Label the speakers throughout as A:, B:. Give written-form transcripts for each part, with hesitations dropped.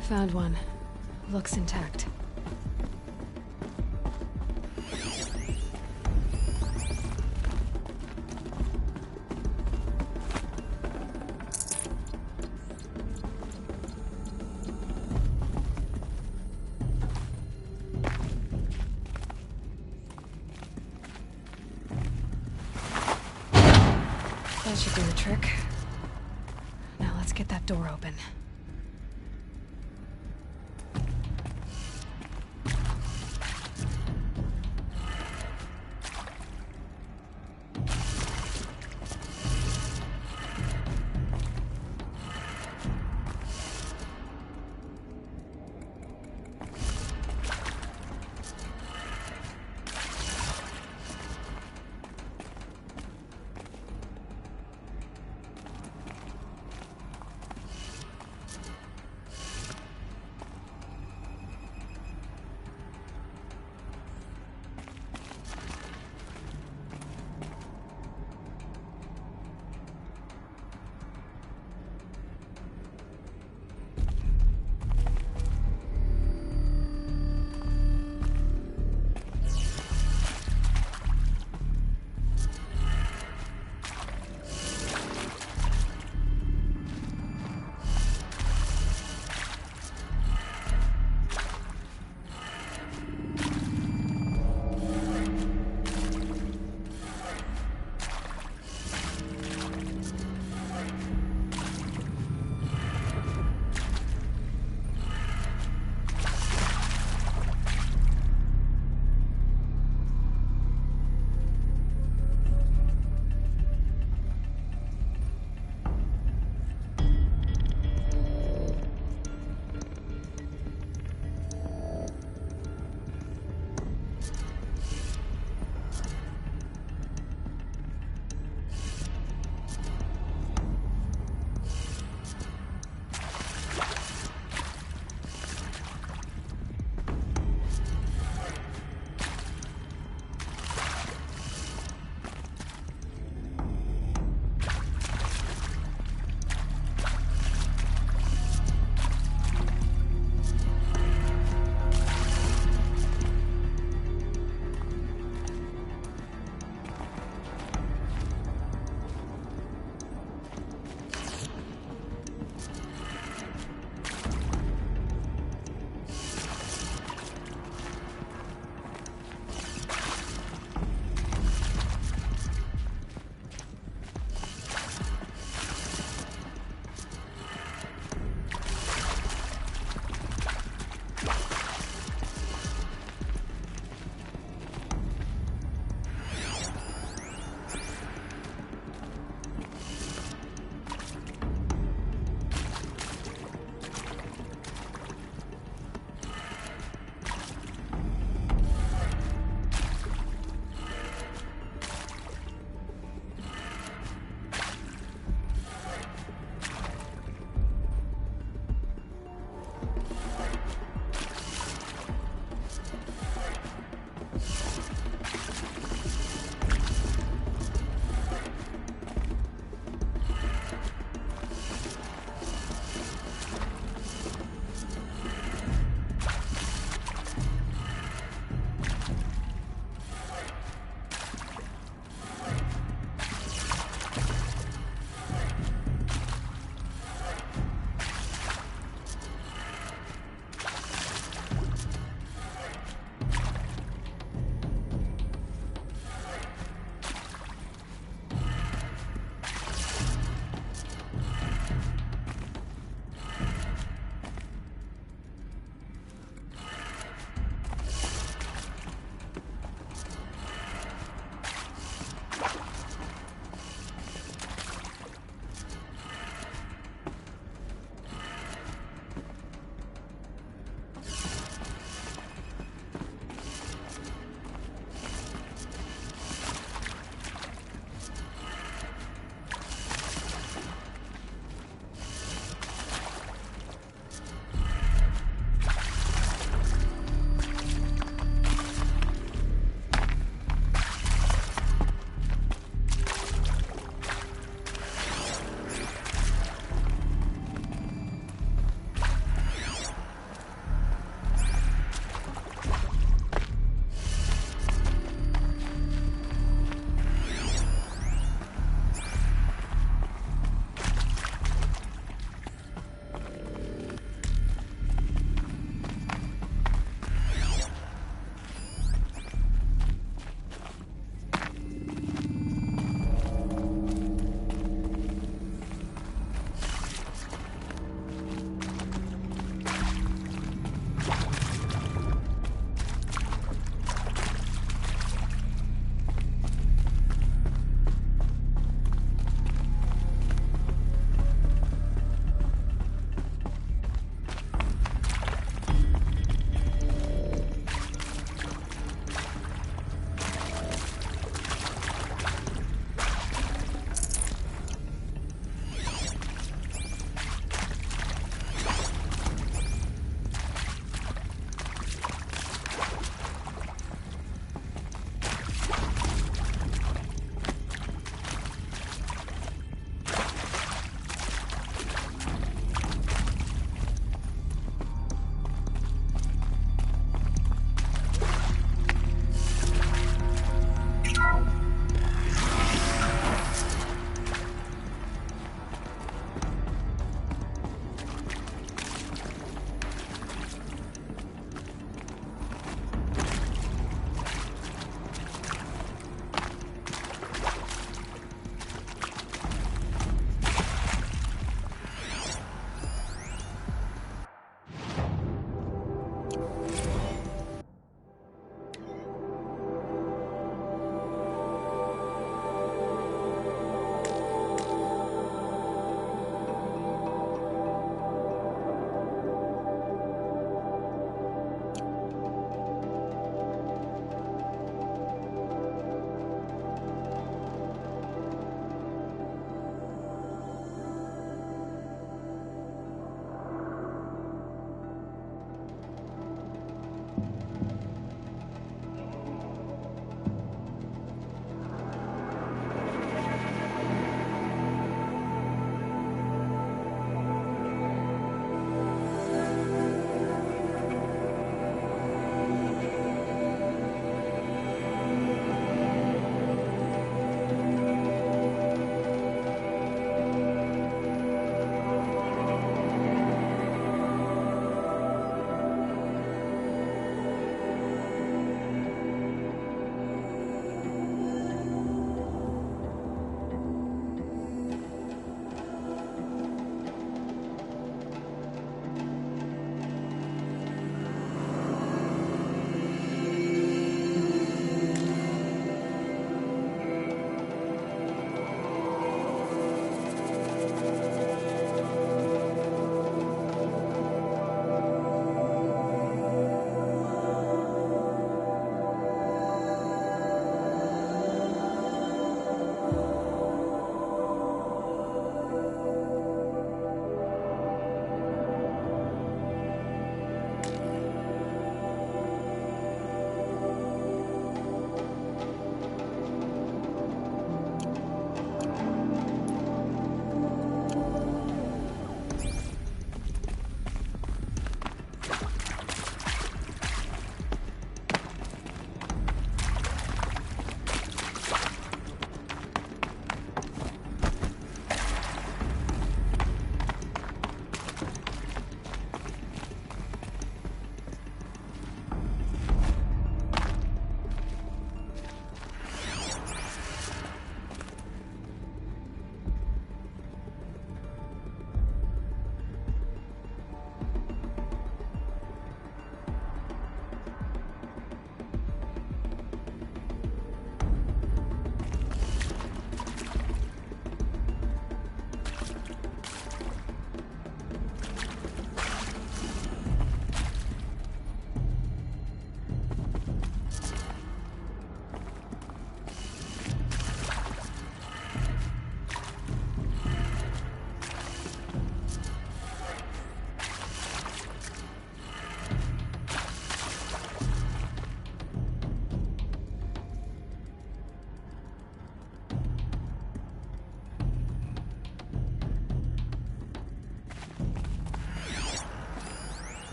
A: Found one. Looks intact. That should do the trick. Now let's get that door open.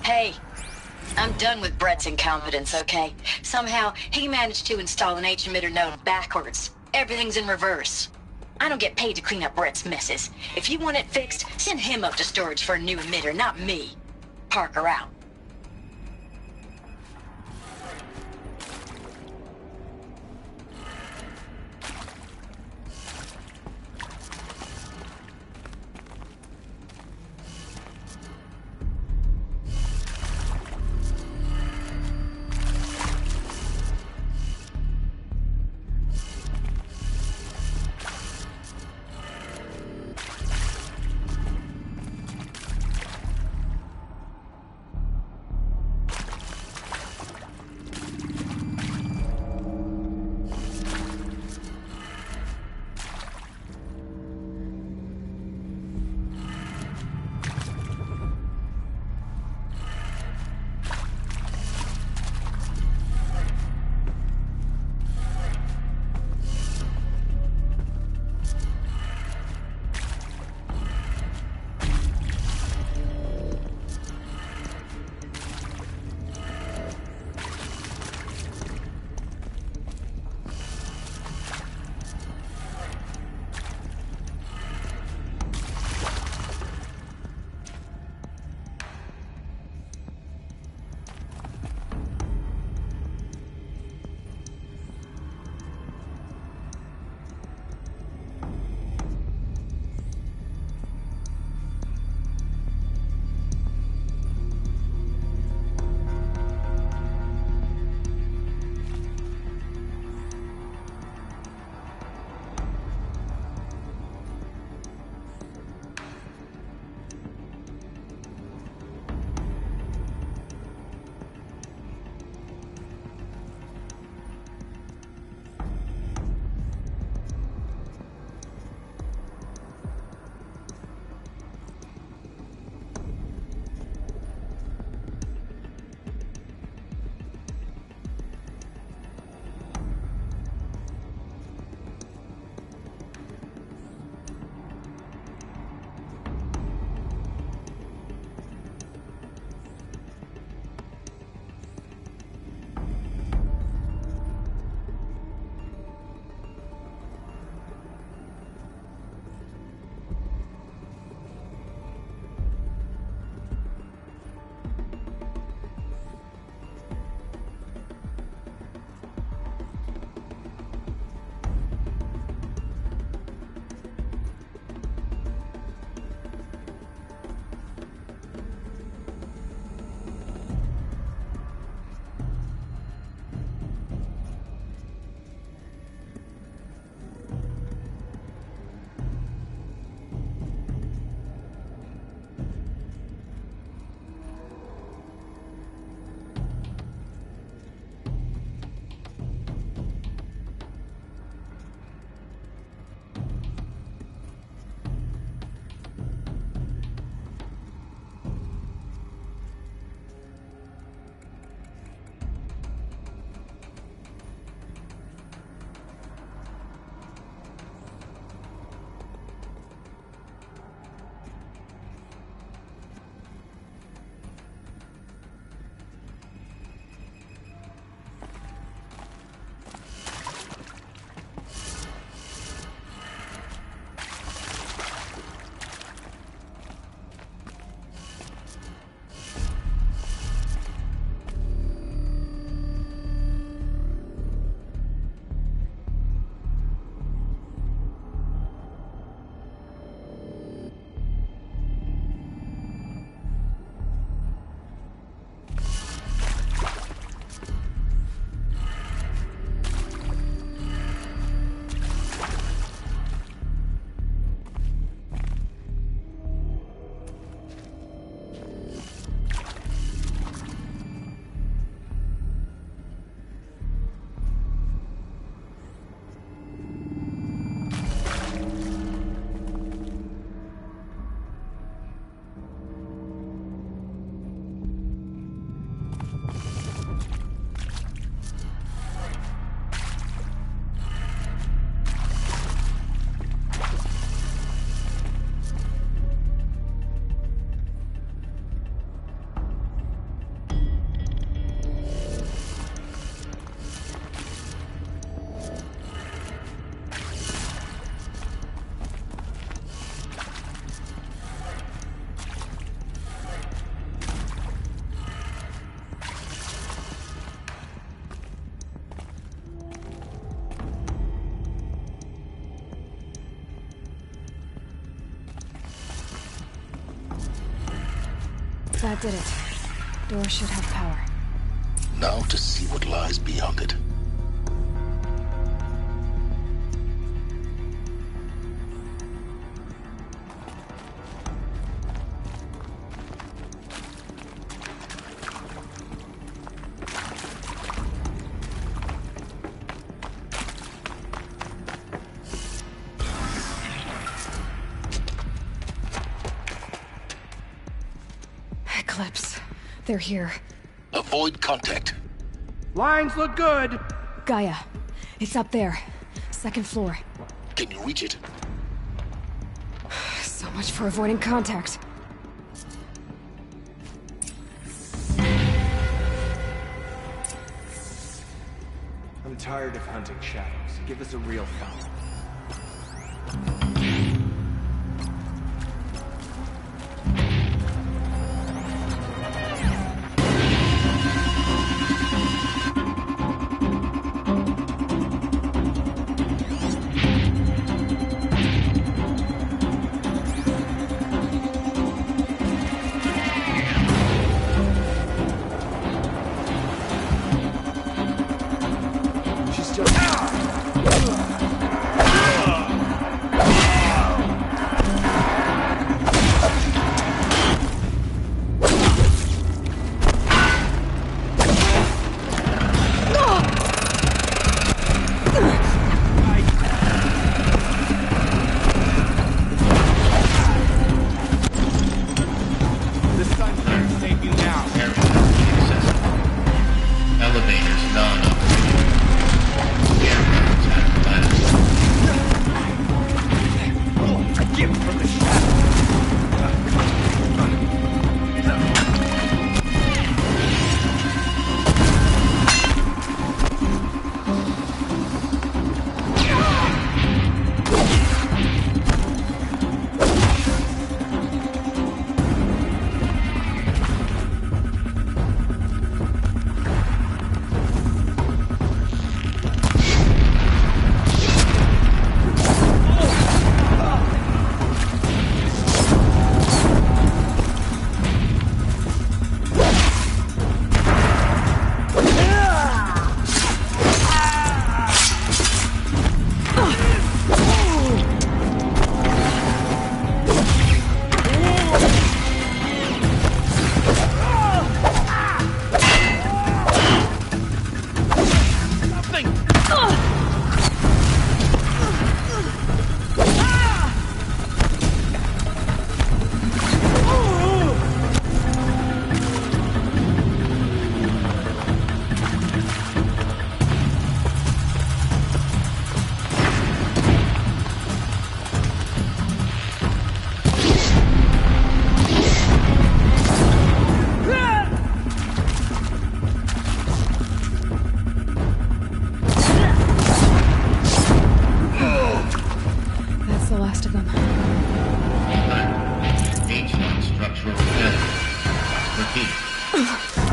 B: Hey, I'm done with Brett's incompetence, okay? Somehow, he managed to install an H-emitter node backwards. Everything's in reverse. I don't get paid to clean up Brett's messes. If you want it fixed, send him up to storage for a new emitter, not me. Parker out.
A: That did it. Door should have power.
C: Now to see what lies beyond it.
A: Eclipse. They're here.
C: Avoid contact.
D: Lines look good.
A: Gaia. It's up there. Second floor.
C: Can you reach it?
A: So much for avoiding contact.
D: I'm tired of hunting shadows. Give us a real fight.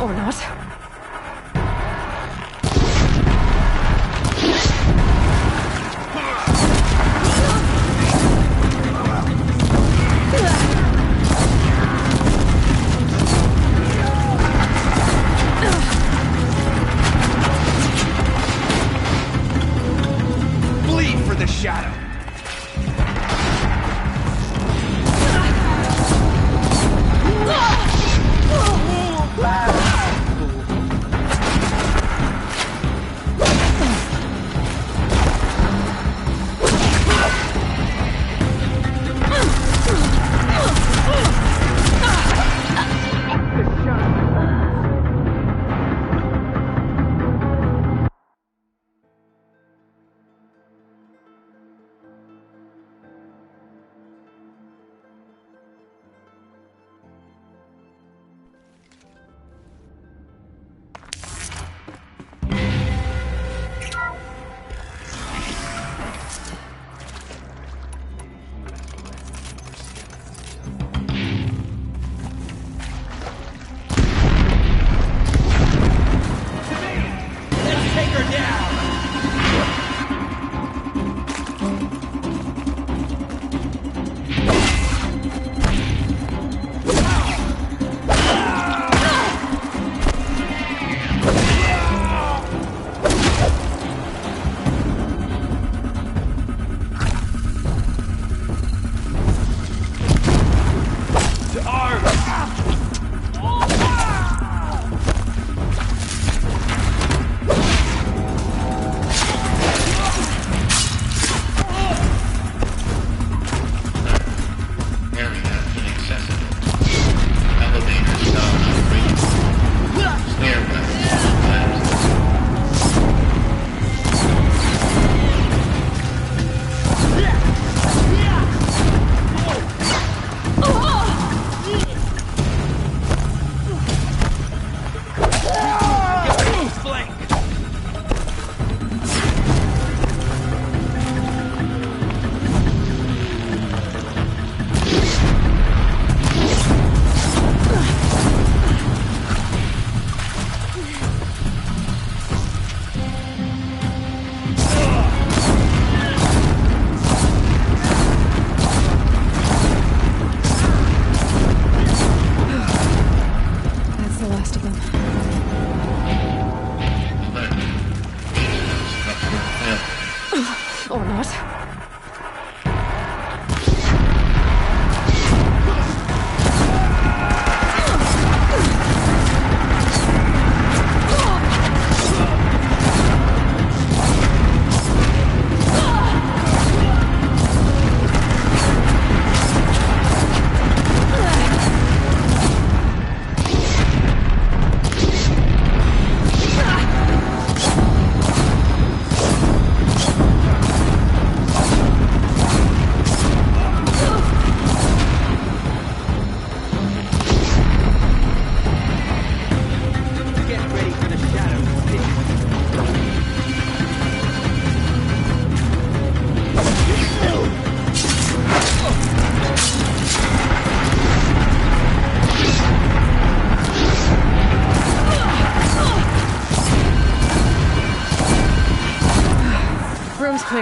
A: Or not.
D: Bleed for the shadow.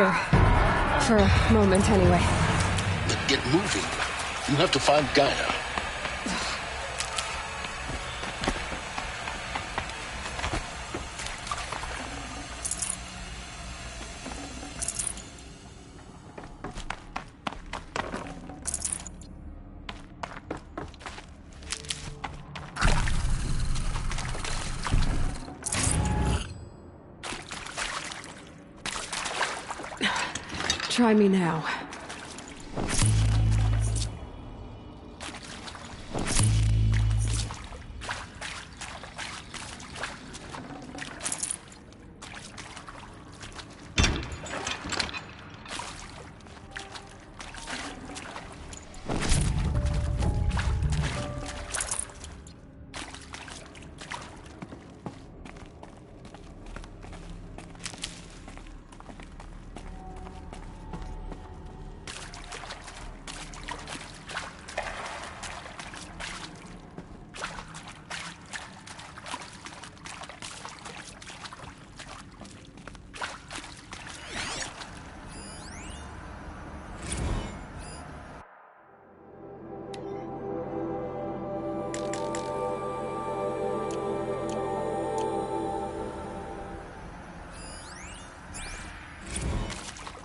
A: clear. For a moment, anyway.
C: Then get moving. You have to find Gaia.
A: Try me now.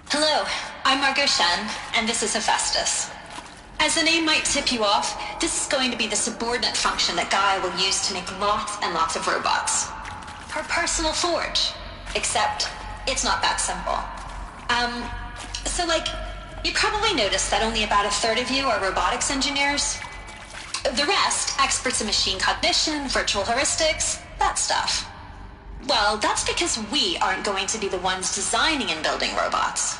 B: Hello, I'm Margot Shen, and this is Hephaestus. As the name might tip you off, this is going to be the subordinate function that Gaia will use to make lots and lots of robots. Her personal forge. Except, it's not that simple. You probably noticed that only about a third of you are robotics engineers. The rest, experts in machine cognition, virtual heuristics, that stuff. Well, that's because we aren't going to be the ones designing and building robots.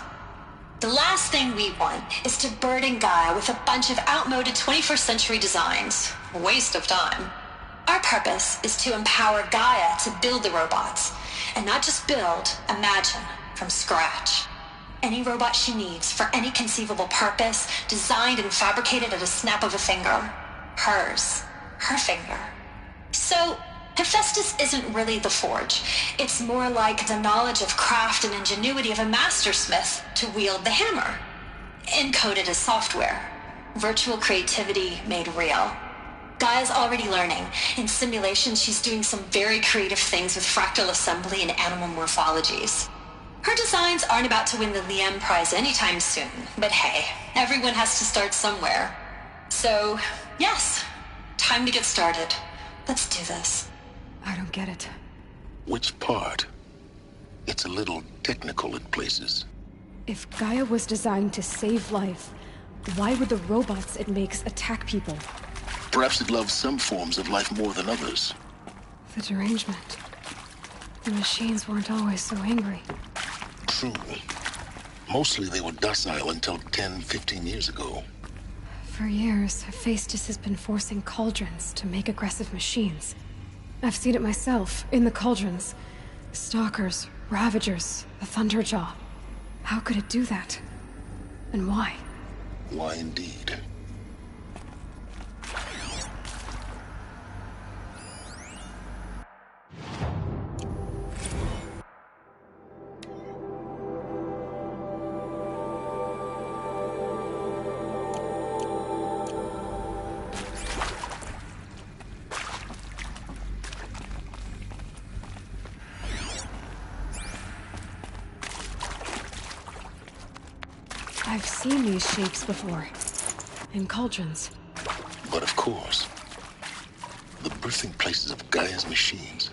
B: The last thing we want is to burden Gaia with a bunch of outmoded 21st century designs. A waste of time. Our purpose is to empower Gaia to build the robots, and not just build, imagine, from scratch. Any robot she needs for any conceivable purpose, designed and fabricated at a snap of a finger. Hers. Her finger. So, Hephaestus isn't really the forge. It's more like the knowledge of craft and ingenuity of a mastersmith to wield the hammer. Encoded as software. Virtual creativity made real. Gaia's already learning. In simulation, she's doing some very creative things with fractal assembly and animal morphologies. Her designs aren't about to win the Liam Prize anytime soon, but hey, everyone has to start somewhere. So, yes, time to get started. Let's do this.
A: I don't get it.
C: Which part? It's a little technical in places.
A: If Gaia was designed to save life, why would the robots it makes attack people?
C: Perhaps it loves some forms of life more than others.
A: The derangement. The machines weren't always so angry.
C: True. Mostly they were docile until 10, 15 years ago.
A: For years, Hephaestus has been forcing cauldrons to make aggressive machines. I've seen it myself, in the cauldrons. Stalkers, Ravagers, the Thunderjaw. How could it do that? And why?
C: Why indeed?
A: I've seen these shapes before. In cauldrons.
C: But of course, the birthing places of Gaia's machines.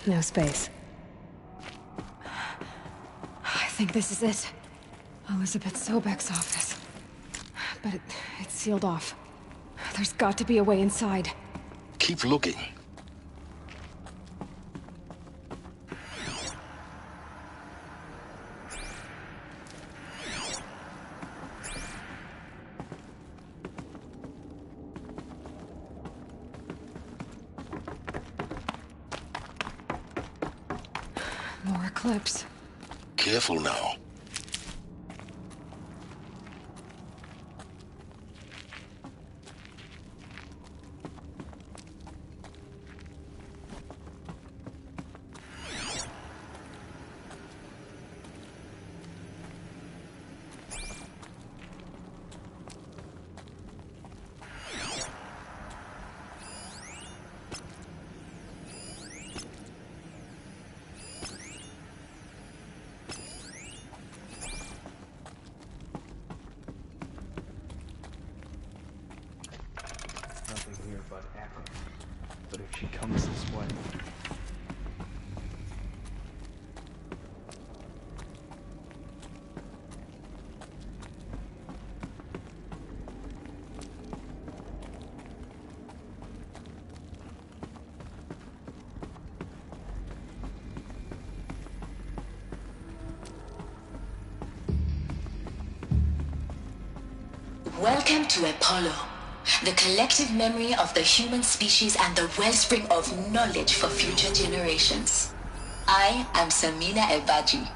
A: No space. I think this is it. Elizabeth Sobek's office. But it's sealed off. There's got to be a way inside.
C: Keep looking.
A: More clips.
C: Careful now.
D: Nothing here but echoes. But if she comes this way...
B: Welcome to Apollo, the collective memory of the human species and the wellspring of knowledge for future generations. I am Samina Ebaji.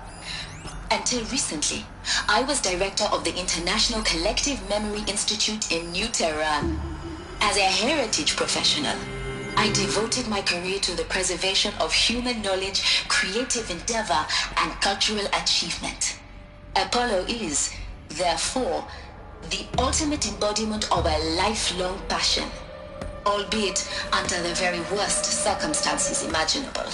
B: Until recently, I was director of the International Collective Memory Institute in New Tehran. As a heritage professional, I devoted my career to the preservation of human knowledge, creative endeavor, and cultural achievement. Apollo is, therefore, the ultimate embodiment of a lifelong passion, albeit under the very worst circumstances imaginable.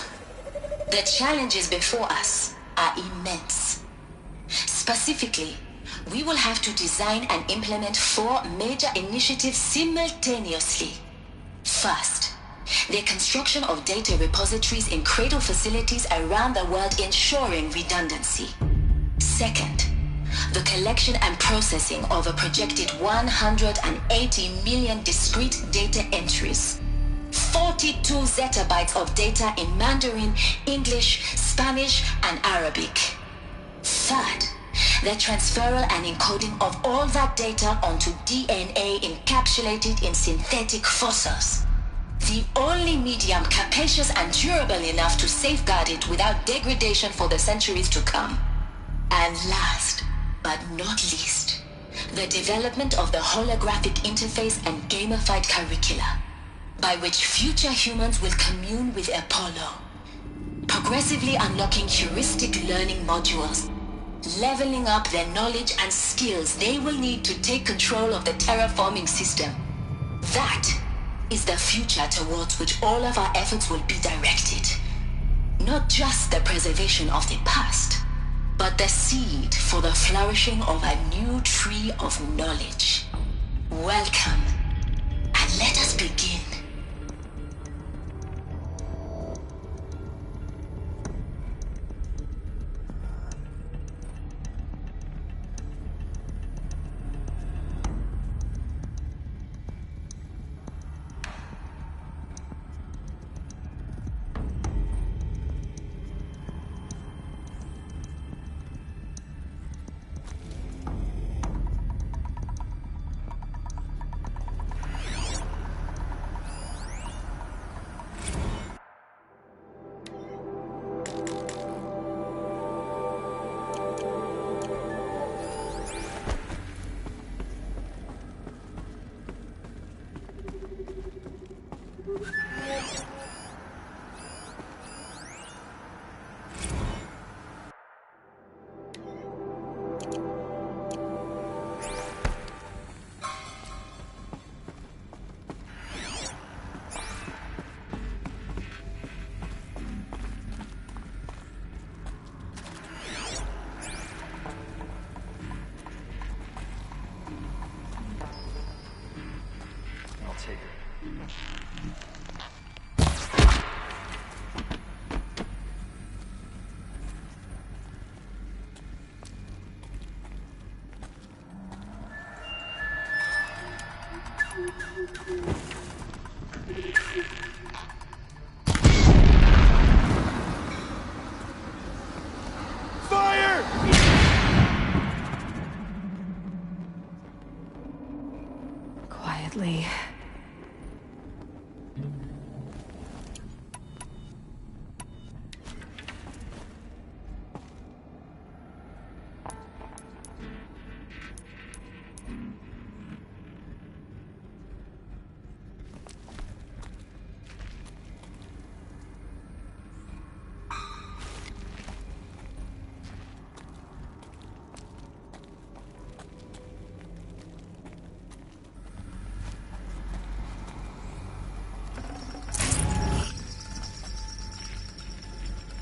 B: The challenges before us are immense. Specifically, we will have to design and implement 4 major initiatives simultaneously. First, the construction of data repositories in cradle facilities around the world ensuring redundancy. Second, the collection and processing of a projected 180 million discrete data entries, 42 zettabytes of data in Mandarin, English, Spanish, and Arabic. Third, the transferal and encoding of all that data onto DNA encapsulated in synthetic fossils, the only medium capacious and durable enough to safeguard it without degradation for the centuries to come. And last, but not least, the development of the holographic interface and gamified curricula, by which future humans will commune with Apollo, progressively unlocking heuristic learning modules, leveling up their knowledge and skills they will need to take control of the terraforming system. That is the future towards which all of our efforts will be directed. Not just the preservation of the past, but the seed for the flourishing of a new tree of knowledge. Welcome, and let us begin.
D: Fire!
A: Quietly.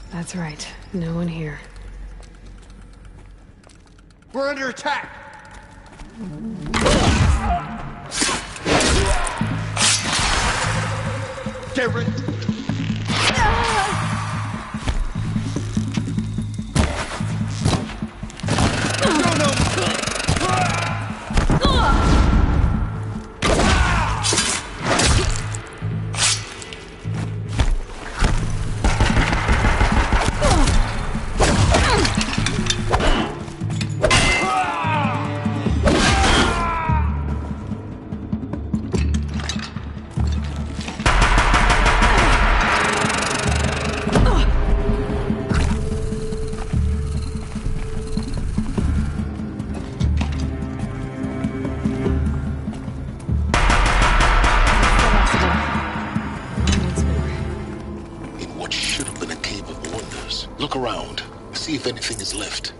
A: That's right. No one here.
D: We're under attack! Get ready!
C: Look around. See if anything is left.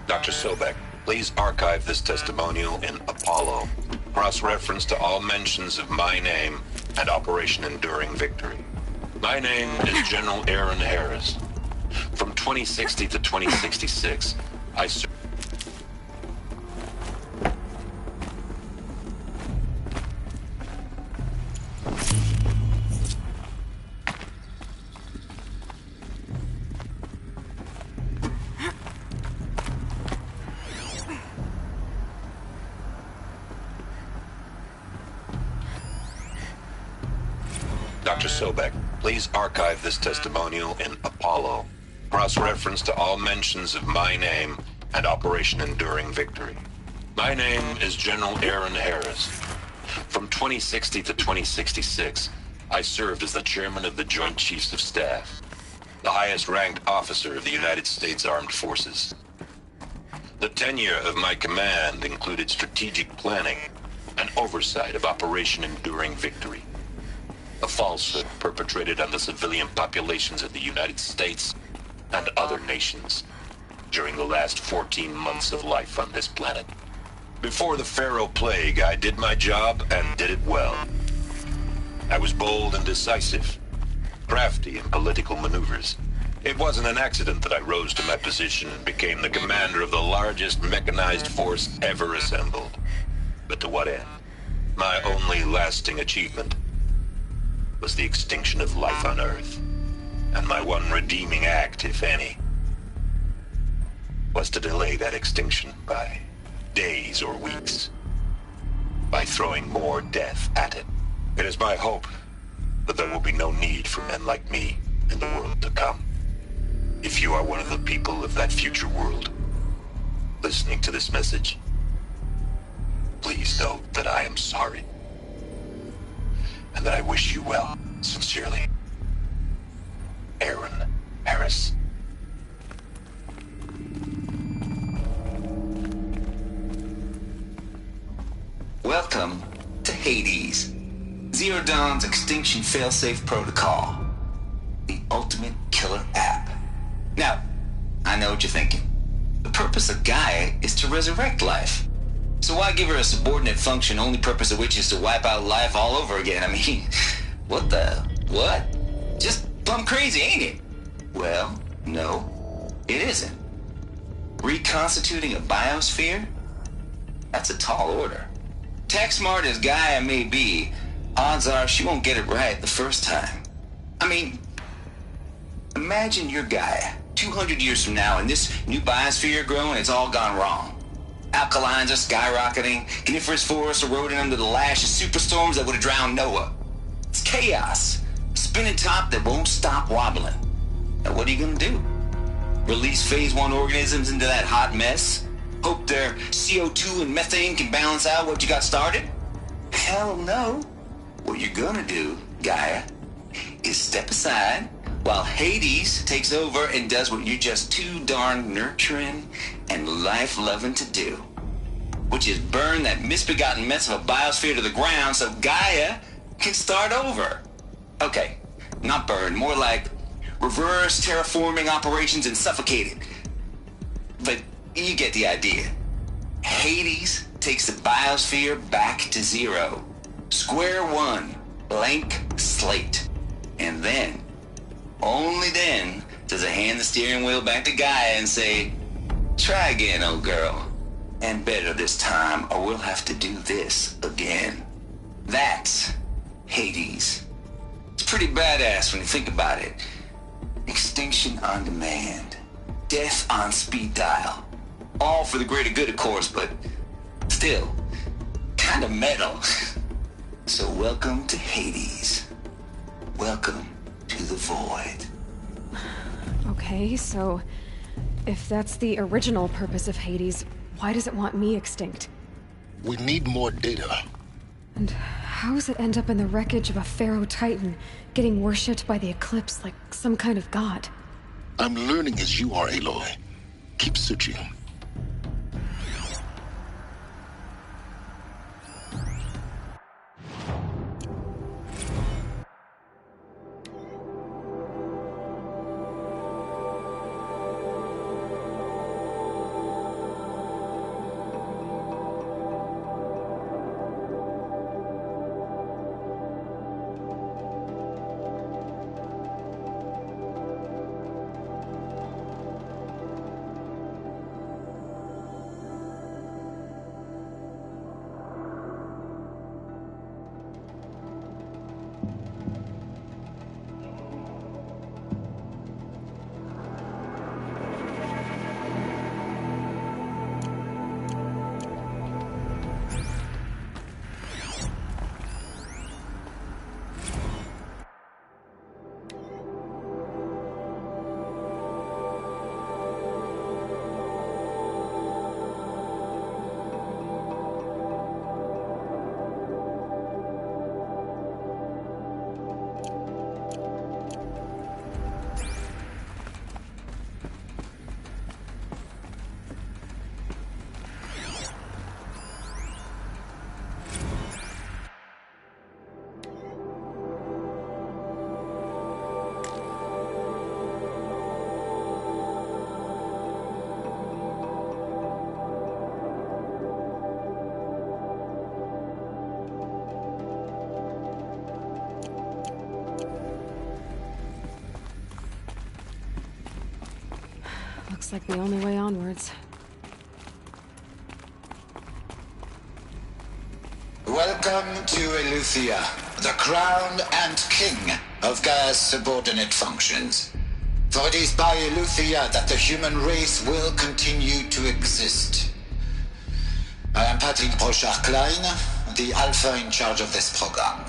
E: Dr. Sobek, please archive this testimonial in Apollo. Cross-reference to all mentions of my name and Operation Enduring Victory. My name is General Aaron Harris. From 2060 to 2066, I served. Dr. Sobek, please archive this testimonial in Apollo. Cross-reference to all mentions of my name and Operation Enduring Victory. My name is General Aaron Harris. From 2060 to 2066, I served as the chairman of the Joint Chiefs of Staff, the highest-ranked officer of the United States Armed Forces. The tenure of my command included strategic planning and oversight of Operation Enduring Victory, a falsehood perpetrated on the civilian populations of the United States and other nations during the last 14 months of life on this planet. Before the Pharaoh Plague, I did my job and did it well. I was bold and decisive, crafty in political maneuvers. It wasn't an accident that I rose to my position and became the commander of the largest mechanized force ever assembled. But to what end? My only lasting achievement was the extinction of life on Earth. And my one redeeming act, if any, was to delay that extinction by days or weeks, by throwing more death at it. It is my hope that there will be no need for men like me in the world to come. If you are one of the people of that future world listening to this message, please know that I am sorry. And that I wish you well, sincerely. Aaron Harris.
F: Welcome to Hades, Zero Dawn's extinction failsafe protocol, the ultimate killer app. Now, I know what you're thinking. The purpose of Gaia is to resurrect life. So why give her a subordinate function, only purpose of which is to wipe out life all over again? I mean, what? Just plumb crazy, ain't it? Well, no, it isn't. Reconstituting a biosphere? That's a tall order. Tech smart as Gaia may be, odds are she won't get it right the first time. I mean, imagine you're Gaia, 200 years from now, and this new biosphere growing, it's all gone wrong. Alkalines are skyrocketing, coniferous forests eroding under the lash of superstorms that would have drowned Noah. It's chaos, a spinning top that won't stop wobbling. Now what are you gonna do? Release phase 1 organisms into that hot mess? Hope their CO2 and methane can balance out what you got started? Hell no. What you're gonna do, Gaia, is step aside while Hades takes over and does what you're just too darn nurturing and life-loving to do, which is burn that misbegotten mess of a biosphere to the ground so Gaia can start over. Okay, not burn, more like reverse terraforming operations and suffocate it. But you get the idea. Hades takes the biosphere back to zero. Square one, blank slate. And then, only then, does it hand the steering wheel back to Gaia and say, try again, old girl. And better this time, or we'll have to do this again. That's Hades. It's pretty badass when you think about it. Extinction on demand. Death on speed dial. All for the greater good, of course, but still, kind of metal. So welcome to Hades. Welcome to the void.
A: Okay, so if that's the original purpose of Hades, why does it want me extinct?
C: We need more data.
A: And how does it end up in the wreckage of a Pharaoh Titan, getting worshipped by the Eclipse like some kind of god?
C: I'm learning as you are, Aloy. Keep searching.
A: Looks like the only way onwards.
G: Welcome to Eleuthia, the crown and king of Gaia's subordinate functions. For it is by Eleuthia that the human race will continue to exist. I am Patrick Brochard-Klein, the Alpha in charge of this program.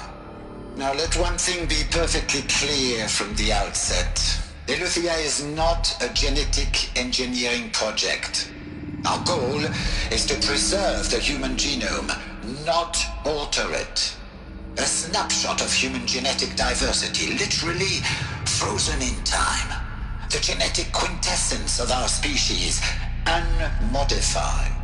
G: Now let one thing be perfectly clear from the outset. Eleuthia is not a genetic engineering project. Our goal is to preserve the human genome, not alter it. A snapshot of human genetic diversity, literally frozen in time. The genetic quintessence of our species, unmodified.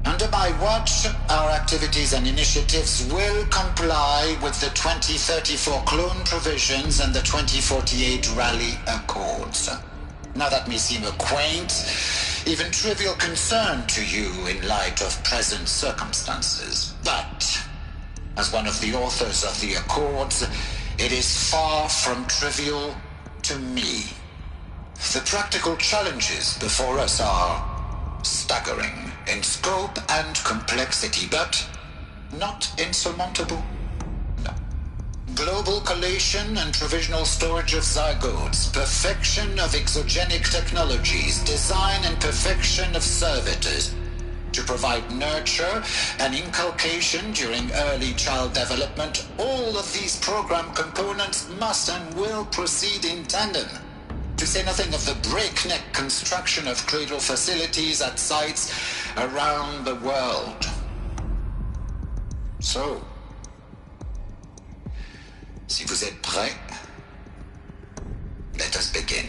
G: Under my watch, our activities and initiatives will comply with the 2034 clone provisions and the 2048 Rally Accords. Now that may seem a quaint, even trivial concern to you in light of present circumstances, but as one of the authors of the Accords, it is far from trivial to me. The practical challenges before us are staggering in scope and complexity, but not insurmountable. No. Global collation and provisional storage of zygotes, perfection of exogenic technologies, design and perfection of servitors to provide nurture and inculcation during early child development. All of these program components must and will proceed in tandem. To say nothing of the breakneck construction of cradle facilities at sites around the world. So, si vous êtes prêts, let us begin.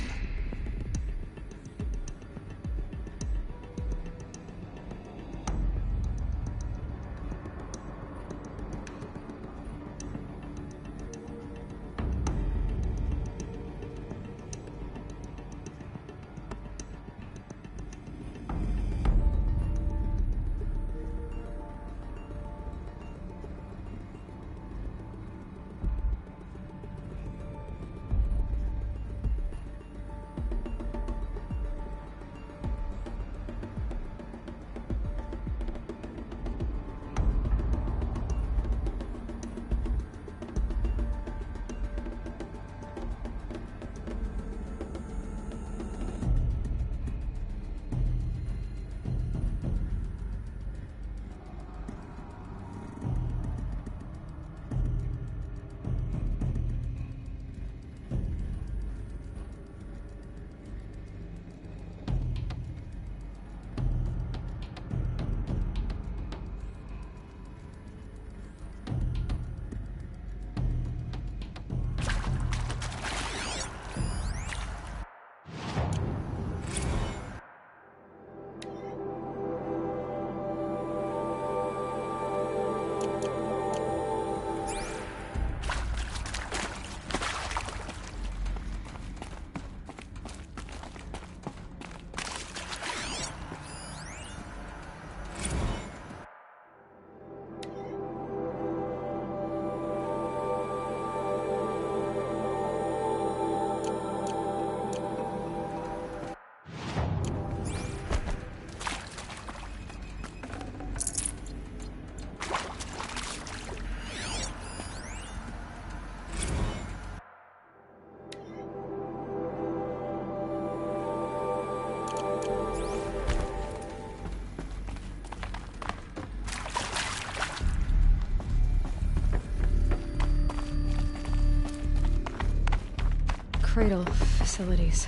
A: Cradle facilities.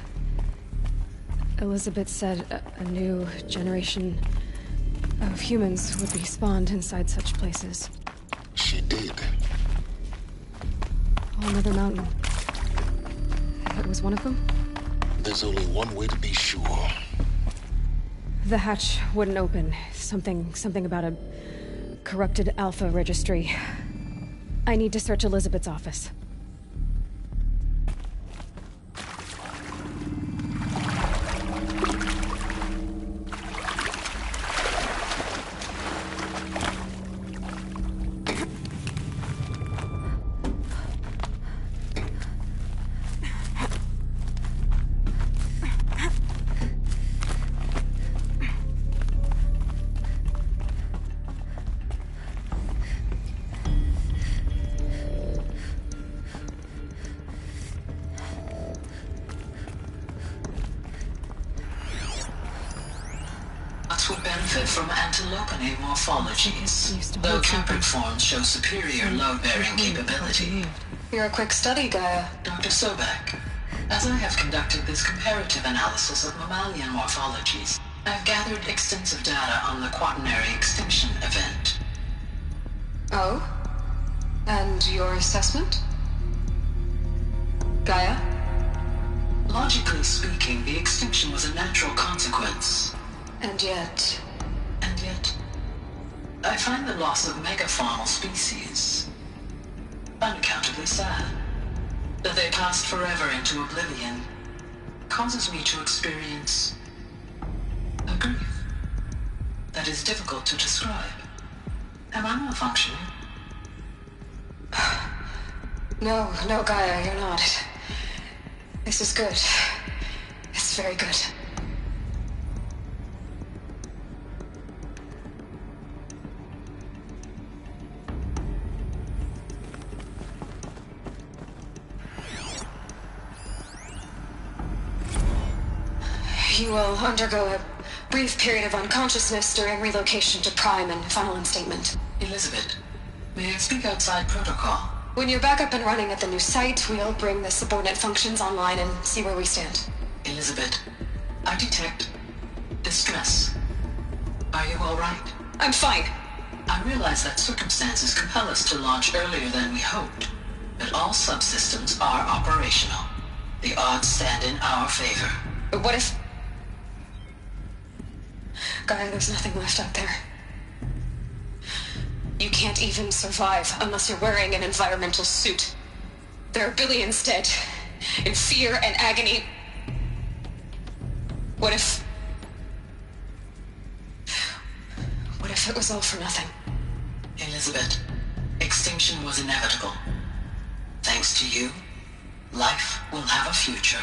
A: Elizabeth said a new generation of humans would be spawned inside such places.
C: She did.
A: On Another mountain. That was one of them?
C: There's only one way to be sure.
A: The hatch wouldn't open. Something about a corrupted Alpha registry. I need to search Elizabeth's office.
H: Would benefit from antilopinate morphologies, though Caprid forms show superior load-bearing capability.
I: You're a quick study, Gaia.
H: Dr. Sobek, As I have conducted this comparative analysis of mammalian morphologies, I've gathered extensive data on the quaternary extinction event.
A: Oh? And your assessment? Gaia?
H: Logically speaking, the extinction was a natural consequence.
A: And yet...
H: And yet, I find the loss of megafaunal species unaccountably sad. That they passed forever into oblivion causes me to experience a grief that is difficult to describe. Am I malfunctioning?
A: No, Gaia, you're not. This is good. It's very good. You will undergo a brief period of unconsciousness during relocation to Prime and final instatement.
H: Elizabeth, may I speak outside protocol?
A: When you're back up and running at the new site, we'll bring the subordinate functions online and see where we stand.
H: Elizabeth, I detect distress. Are you all right?
A: I'm fine.
H: I realize that circumstances compel us to launch earlier than we hoped, but all subsystems are operational. The odds stand in our favor.
A: But what if... Gaia, there's nothing left out there. You can't even survive unless you're wearing an environmental suit. There are billions dead, in fear and agony. What if it was all for nothing?
H: Elizabeth, extinction was inevitable. Thanks to you, life will have a future.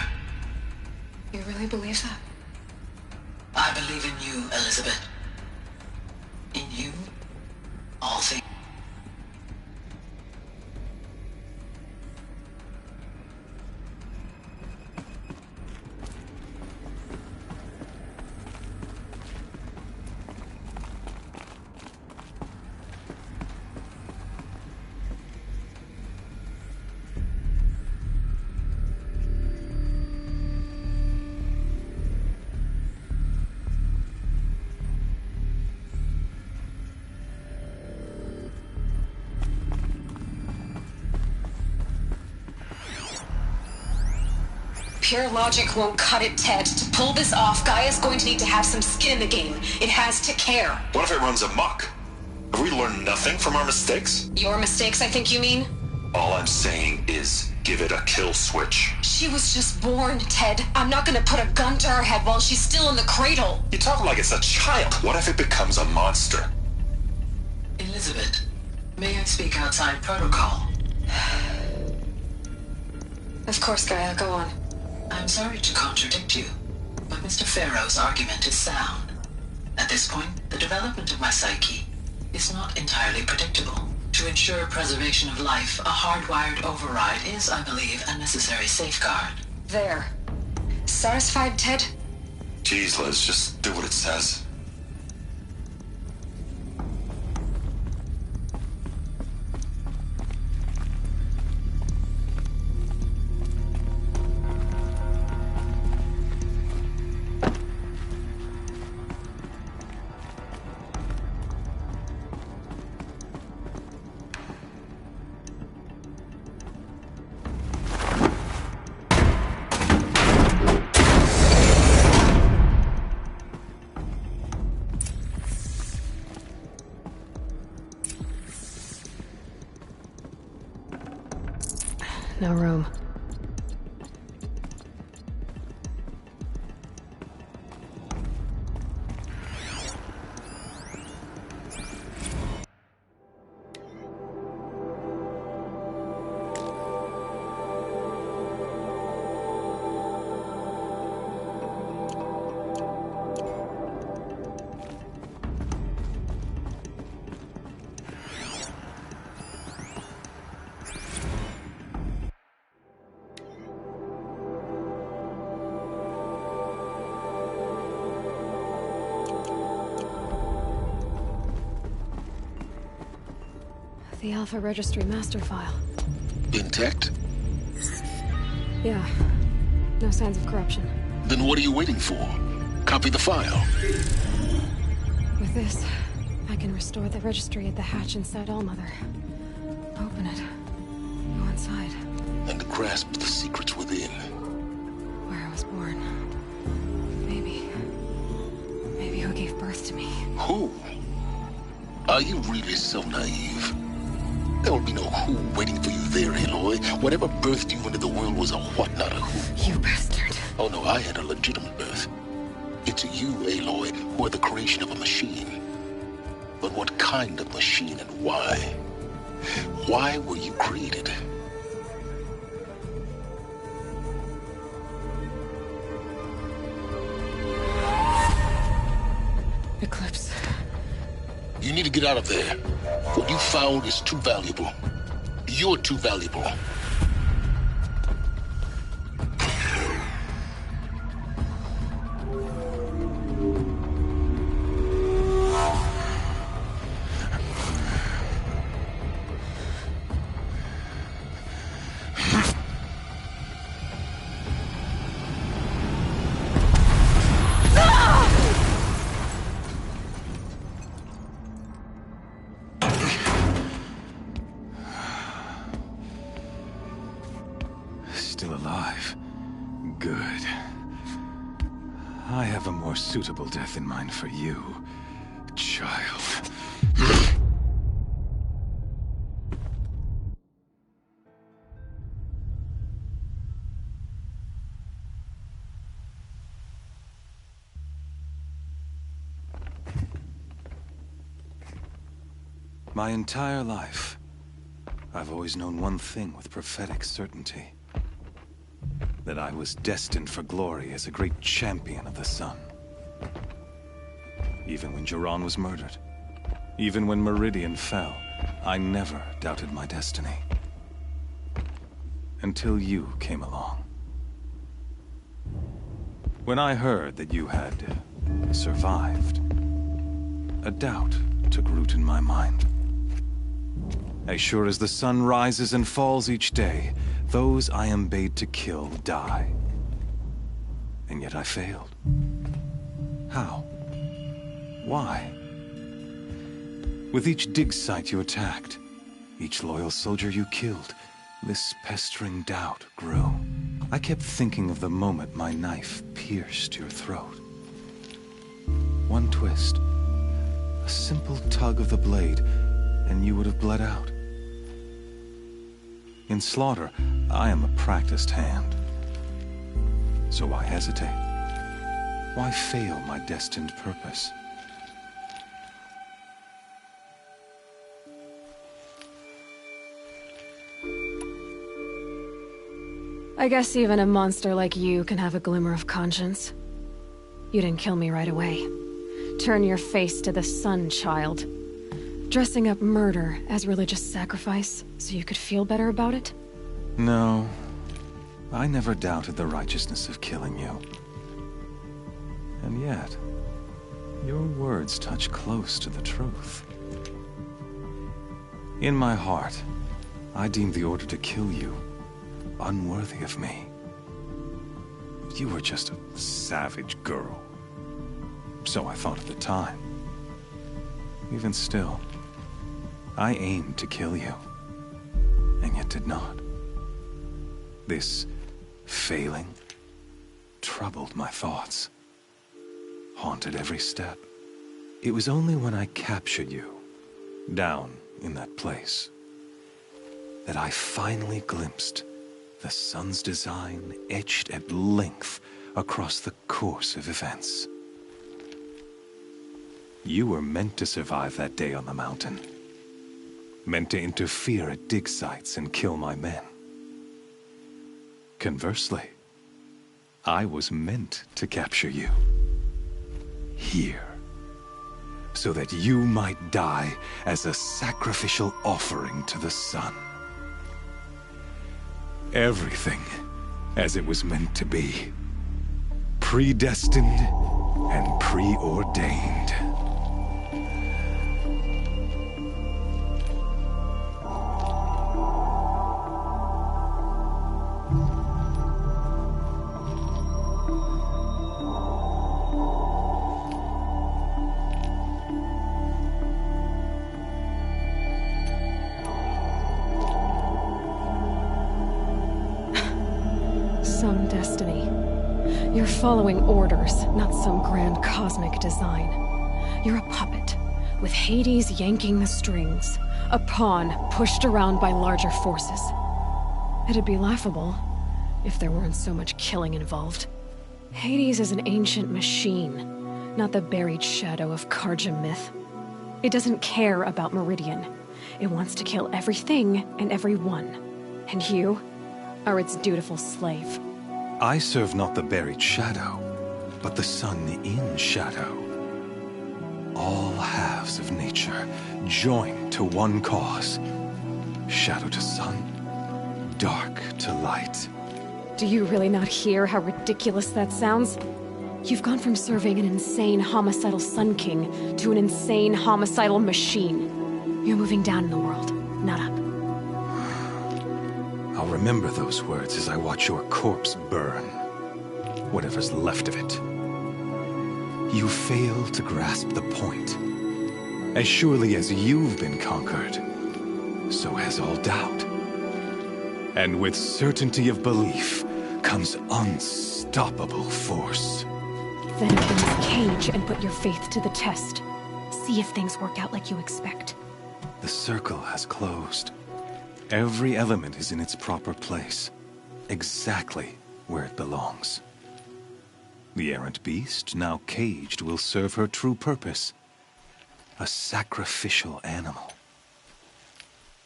A: You really believe that?
H: I believe in you, Elizabeth. In you, all things.
A: Pure logic won't cut it, Ted. To pull this off, Gaia's going to need to have some skin in the game. It has to care.
I: What if it runs amok? Have we learned nothing from our mistakes?
A: Your mistakes, I think you mean?
I: All I'm saying is, give it a kill switch.
A: She was just born, Ted. I'm not gonna put a gun to her head while she's still in the cradle.
I: You talk like it's a child. What if it becomes a monster?
H: Elizabeth, may I speak outside protocol?
A: Of course, Gaia, go on.
H: I'm sorry to contradict you, but Mr. Farrow's argument is sound. At this point, the development of my psyche is not entirely predictable. To ensure preservation of life, a hardwired override is, I believe, a necessary safeguard.
A: There. Satisfied, Ted?
I: Jeez, Liz, just do what it says.
A: No room. The Alpha Registry master file.
C: Intact?
A: Yeah. No signs of corruption.
C: Then what are you waiting for? Copy the file.
A: With this, I can restore the registry at the hatch inside Allmother. Open it. Go inside.
C: And grasp the secrets within.
A: Where I was born. Maybe who gave birth to me.
C: Who? Are you really so naive? There will be no who waiting for you there, Aloy. Whatever birthed you into the world was a what, not a who.
A: You bastard.
C: Oh no, I had a legitimate birth. It's you, Aloy, who are the creation of a machine. But what kind of machine and why? Why were you created?
A: Eclipse.
C: You need to get out of there. What you found is too valuable. You're too valuable.
J: Still alive. Good. I have a more suitable death in mind for you, child. My entire life, I've always known one thing with prophetic certainty. That I was destined for glory as a great champion of the sun. Even when Jiran was murdered, even when Meridian fell, I never doubted my destiny. Until you came along. When I heard that you had survived, a doubt took root in my mind. As sure as the sun rises and falls each day, those I am bade to kill die. And yet I failed. How? Why? With each dig site you attacked, each loyal soldier you killed, this pestering doubt grew. I kept thinking of the moment my knife pierced your throat. One twist, a simple tug of the blade, and you would have bled out. In slaughter, I am a practiced hand. So why hesitate? Why fail my destined purpose?
A: I guess even a monster like you can have a glimmer of conscience. You didn't kill me right away. Turn your face to the sun, child. Dressing up murder as religious sacrifice so you could feel better about it?
J: No. I never doubted the righteousness of killing you. And yet, your words touch close to the truth. In my heart, I deemed the order to kill you unworthy of me. You were just a savage girl. So I thought at the time. Even still, I aimed to kill you, and yet did not. This failing troubled my thoughts, haunted every step. It was only when I captured you, down in that place, that I finally glimpsed the sun's design etched at length across the course of events. You were meant to survive that day on the mountain. Meant to interfere at dig sites and kill my men. Conversely, I was meant to capture you. Here. So that you might die as a sacrificial offering to the sun. Everything as it was meant to be. Predestined and preordained.
A: destiny. You're following orders, not some grand cosmic design. You're a puppet, with Hades yanking the strings. A pawn pushed around by larger forces. It'd be laughable if there weren't so much killing involved. Hades is an ancient machine, not the buried shadow of Karja myth. It doesn't care about Meridian. It wants to kill everything and everyone. And you are its dutiful slave.
J: I serve not the buried shadow, but the sun in shadow. All halves of nature joined to one cause. Shadow to sun, dark to light.
A: Do you really not hear how ridiculous that sounds? You've gone from serving an insane homicidal Sun King to an insane homicidal machine. You're moving down in the world, not up.
J: I'll remember those words as I watch your corpse burn. Whatever's left of it. You fail to grasp the point. As surely as you've been conquered, so has all doubt. And with certainty of belief comes unstoppable force.
A: Then open this cage and put your faith to the test. See if things work out like you expect.
J: The circle has closed. Every element is in its proper place, exactly where it belongs. The errant beast, now caged, will serve her true purpose. A sacrificial animal.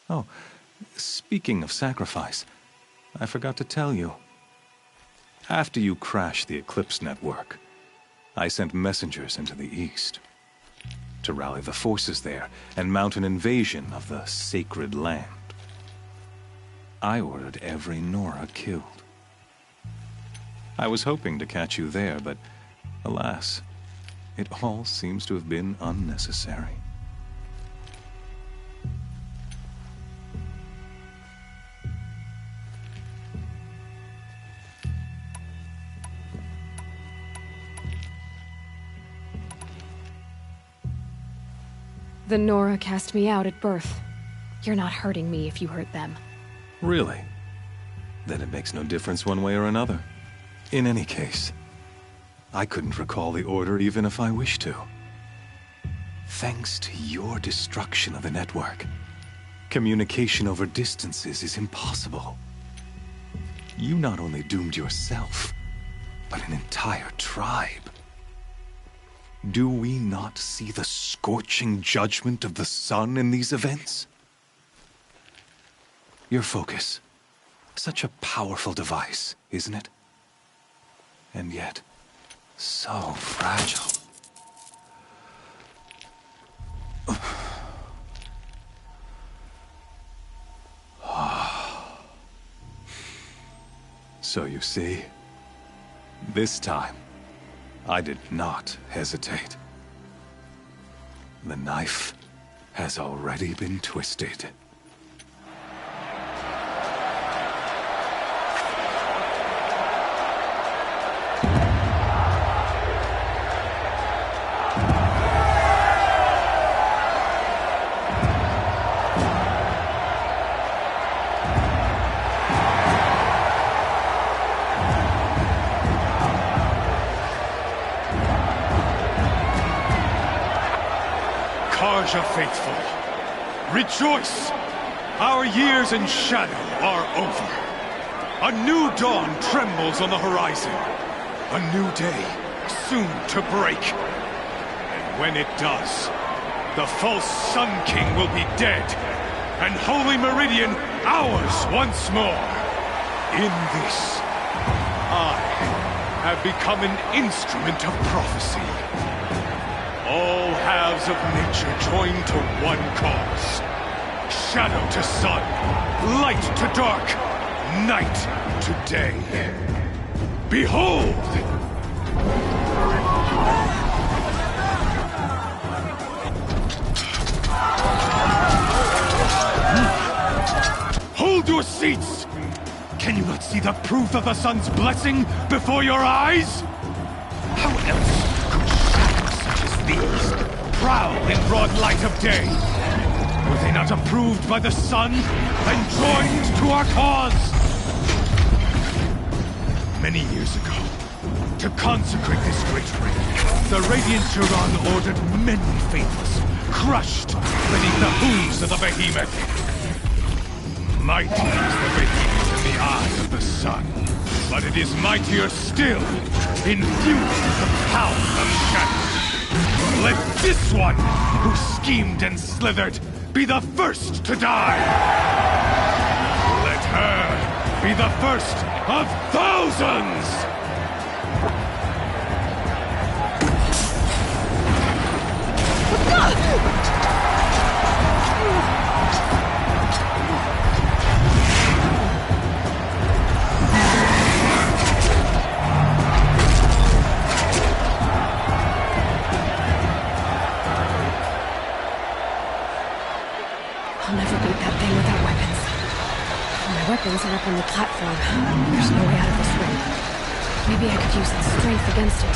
J: Oh, speaking of sacrifice, I forgot to tell you. After you crashed the Eclipse network, I sent messengers into the east to rally the forces there and mount an invasion of the sacred land. I ordered every Nora killed. I was hoping to catch you there, but alas, it all seems to have been unnecessary.
A: The Nora cast me out at birth. You're not hurting me if you hurt them.
J: Really? Then it makes no difference one way or another. In any case, I couldn't recall the order even if I wished to. Thanks to your destruction of the network, communication over distances is impossible. You not only doomed yourself, but an entire tribe. Do we not see the scorching judgment of the sun in these events? Your focus. Such a powerful device, isn't it? And yet, so fragile. So you see, this time, I did not hesitate. The knife has already been twisted.
K: Karja faithful, rejoice! Our years in shadow are over. A new dawn trembles on the horizon. A new day soon to break. And when it does, the false Sun King will be dead, and Holy Meridian ours once more. In this, I have become an instrument of prophecy. All halves of nature joined to one cause. Shadow to sun, light to dark, night to day. Behold! Hold your seats! Can you not see the proof of the sun's blessing before your eyes? How else could shadows such as these prowl in broad light of day? Were they not approved by the sun and joined to our cause? Many years ago, to consecrate this great ring, the Radiant Turan ordered many faithless, crushed beneath the hooves of the behemoth. Mighty is the behemoth in the eyes of the sun, but it is mightier still, infused with the power of shadow. Let this one, who schemed and slithered, be the first to die! Let her be the first of thousands!
A: I'll never beat that thing without weapons. My weapons are up on the platform. There's no way out of this ring. Maybe I could use its strength against it.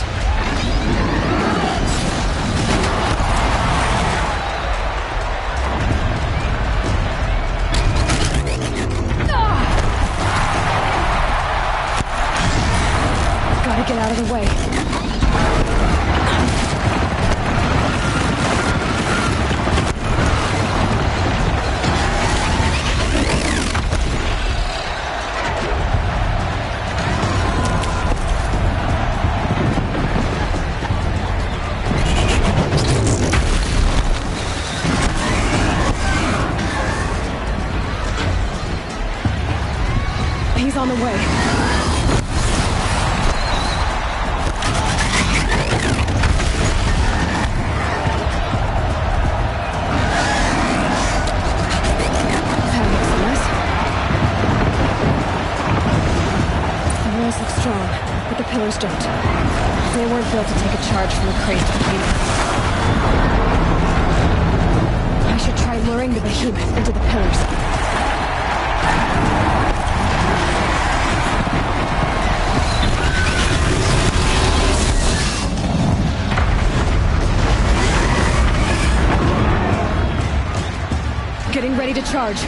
A: Gotta get out of the way. He's on the way. That makes a mess. The walls look strong, but the pillars don't. They weren't built to take a charge from a crazed behemoth. I should try luring the behemoth into the pillars. Getting ready to charge.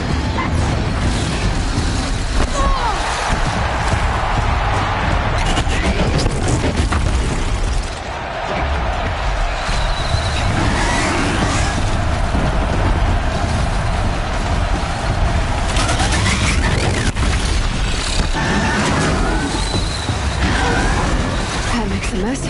A: That makes a mess.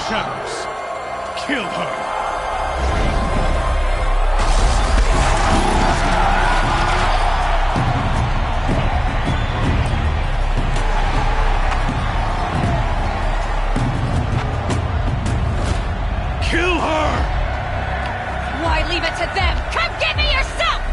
K: shadows. Kill her. Kill her!
A: Why leave it to them? Come get me yourself!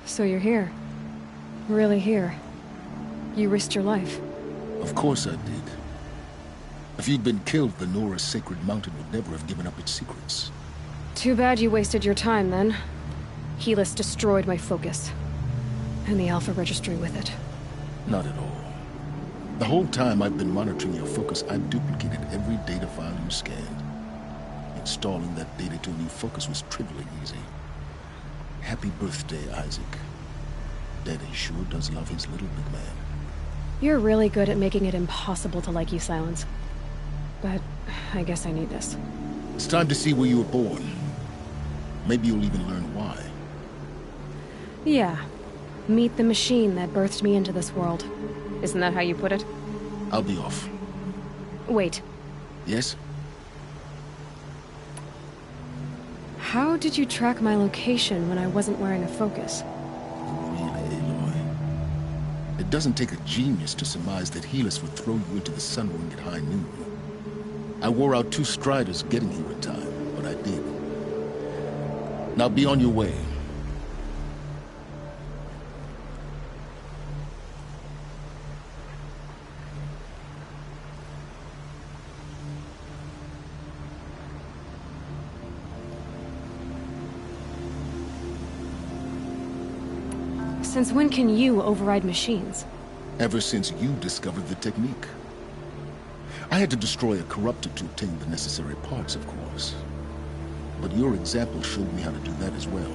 A: So you're here. Really here. You risked your life.
C: Of course I did. If you'd been killed, the Nora's sacred mountain would never have given up its secrets.
A: Too bad you wasted your time, then. Helis destroyed my focus. And the Alpha Registry with it.
C: Not at all. The whole time I've been monitoring your focus, I've duplicated every data file you scanned. Installing that data to a new focus was trivially easy. Happy birthday, Isaac. Daddy sure does love his little big man.
A: You're really good at making it impossible to like you, Silence. But I guess I need this.
C: It's time to see where you were born. Maybe you'll even learn why.
A: Yeah. Meet the machine that birthed me into this world. Isn't that how you put it?
C: I'll be off.
A: Wait.
C: Yes?
A: How did you track my location when I wasn't wearing a focus?
C: Really, Aloy? It doesn't take a genius to surmise that Helis would throw you into the sun ring at high noon. I wore out 2 striders getting here in time, but I did. Now be on your way.
A: Since when can you override machines?
C: Ever since you discovered the technique. I had to destroy a corruptor to obtain the necessary parts, of course. But your example showed me how to do that as well.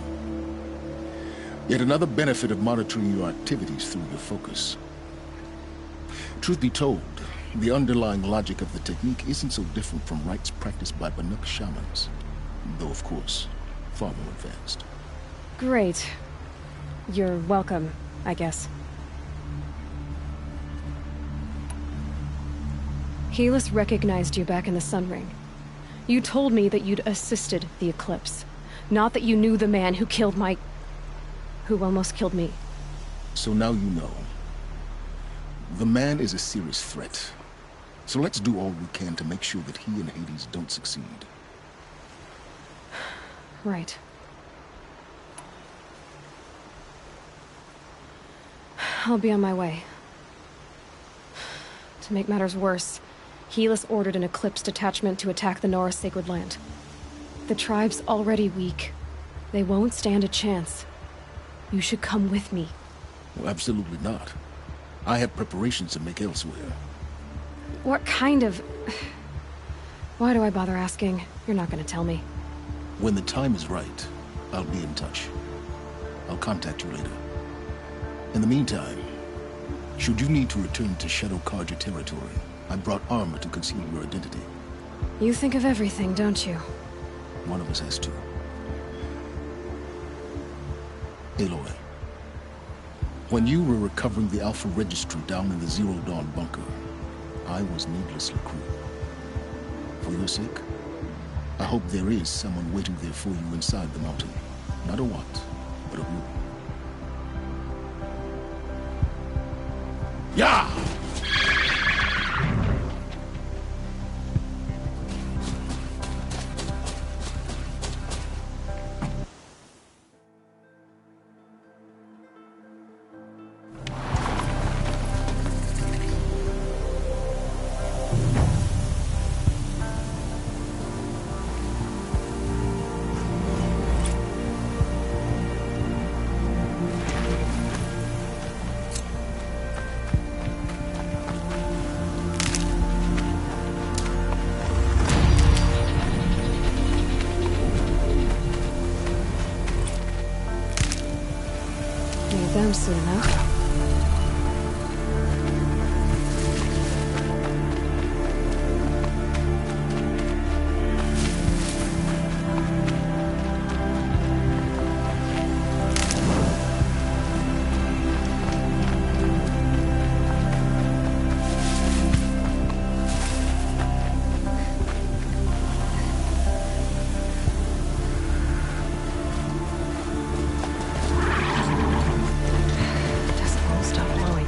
C: Yet another benefit of monitoring your activities through your focus. Truth be told, the underlying logic of the technique isn't so different from rites practiced by Banuk shamans. Though, of course, far more advanced.
A: Great. You're welcome, I guess. Helis recognized you back in the Sun Ring. You told me that you'd assisted the Eclipse. Not that you knew the man who killed who almost killed me.
C: So now you know. The man is a serious threat. So let's do all we can to make sure that he and Hades don't succeed.
A: Right. I'll be on my way. To make matters worse, Helis ordered an Eclipse detachment to attack the Nora Sacred Land. The tribe's already weak. They won't stand a chance. You should come with me.
C: Well, absolutely not. I have preparations to make elsewhere.
A: What kind of... Why do I bother asking? You're not gonna tell me.
C: When the time is right, I'll be in touch. I'll contact you later. In the meantime, should you need to return to Shadow Karja territory, I brought armor to conceal your identity.
A: You think of everything, don't you?
C: One of us has to. Aloy, when you were recovering the Alpha Registry down in the Zero Dawn bunker, I was needlessly cruel. For your sake, I hope there is someone waiting there for you inside the mountain. Not a what, but a who. Yeah!
A: Need them soon enough. Just won't stop blowing.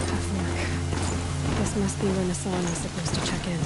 A: Tough work. This must be when Hassan is supposed to check in.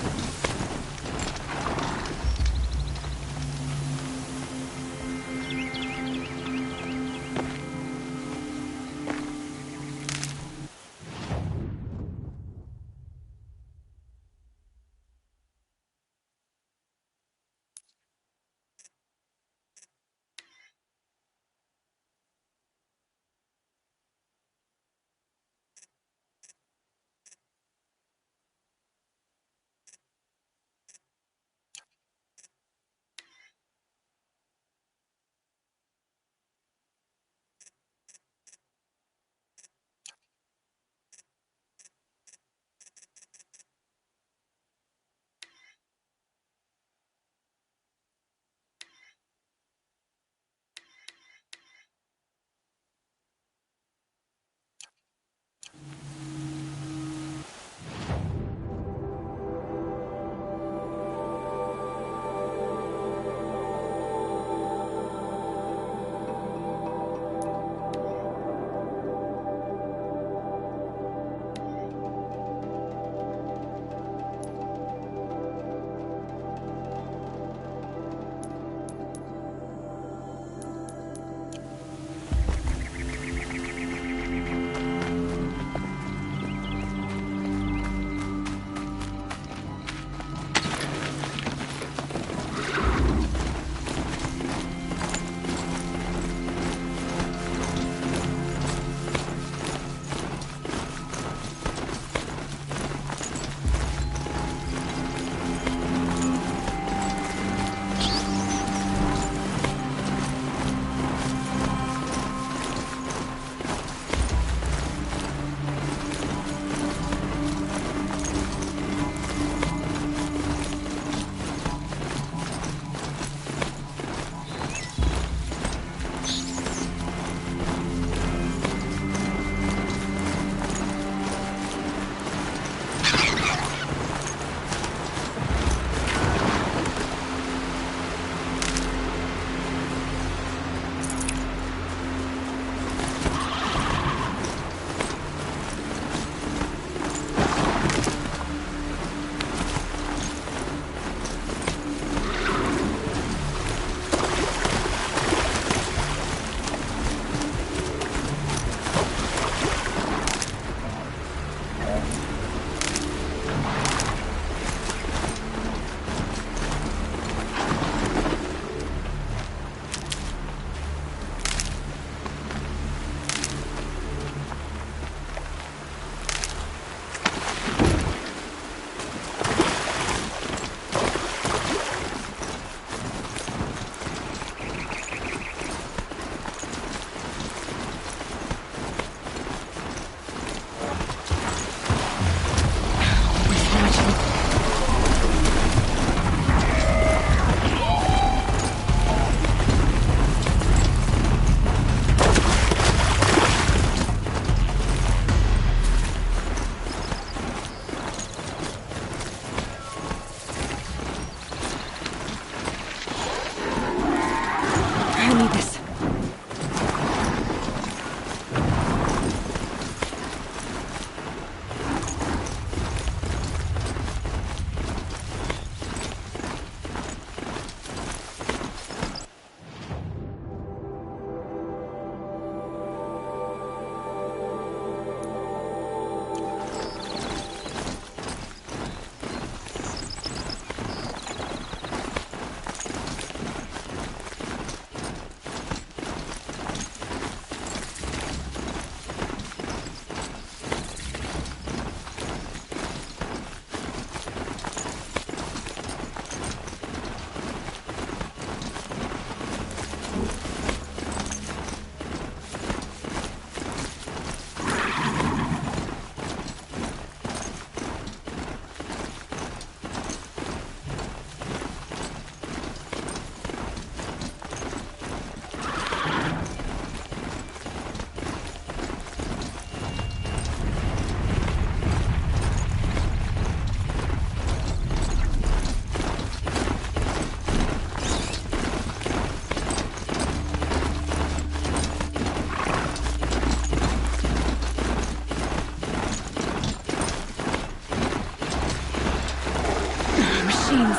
A: machines.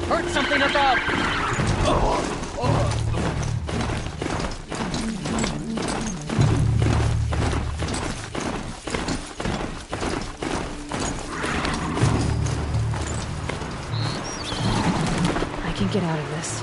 L: Heard something about...
A: I can get out of this.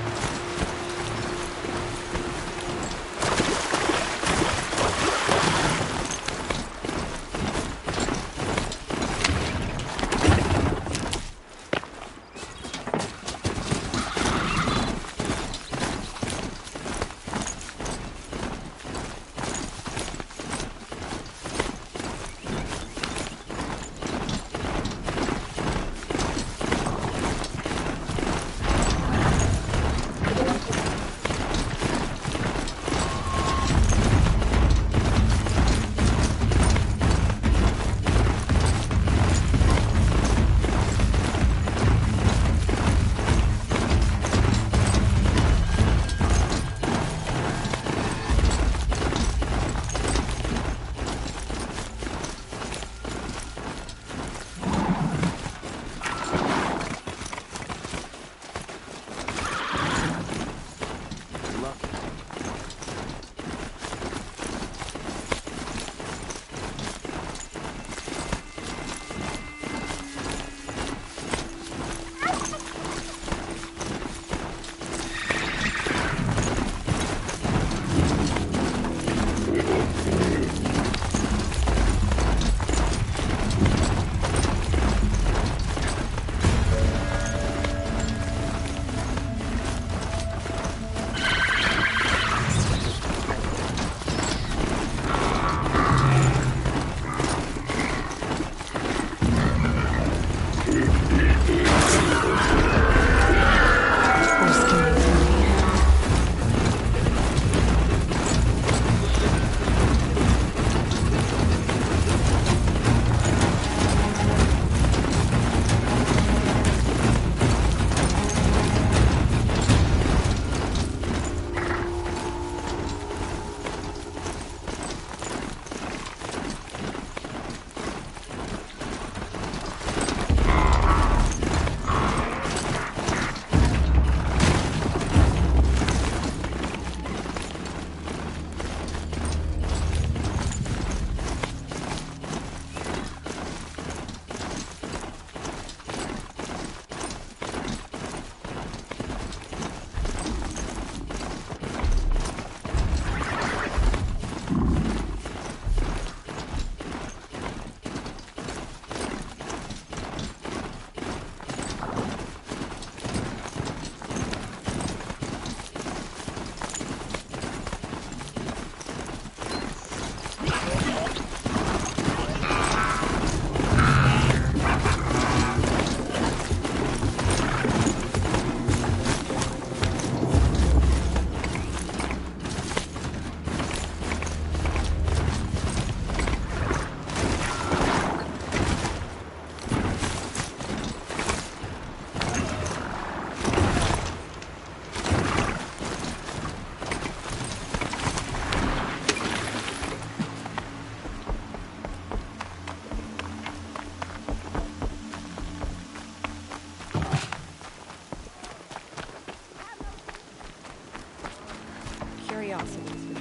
M: Curiosities.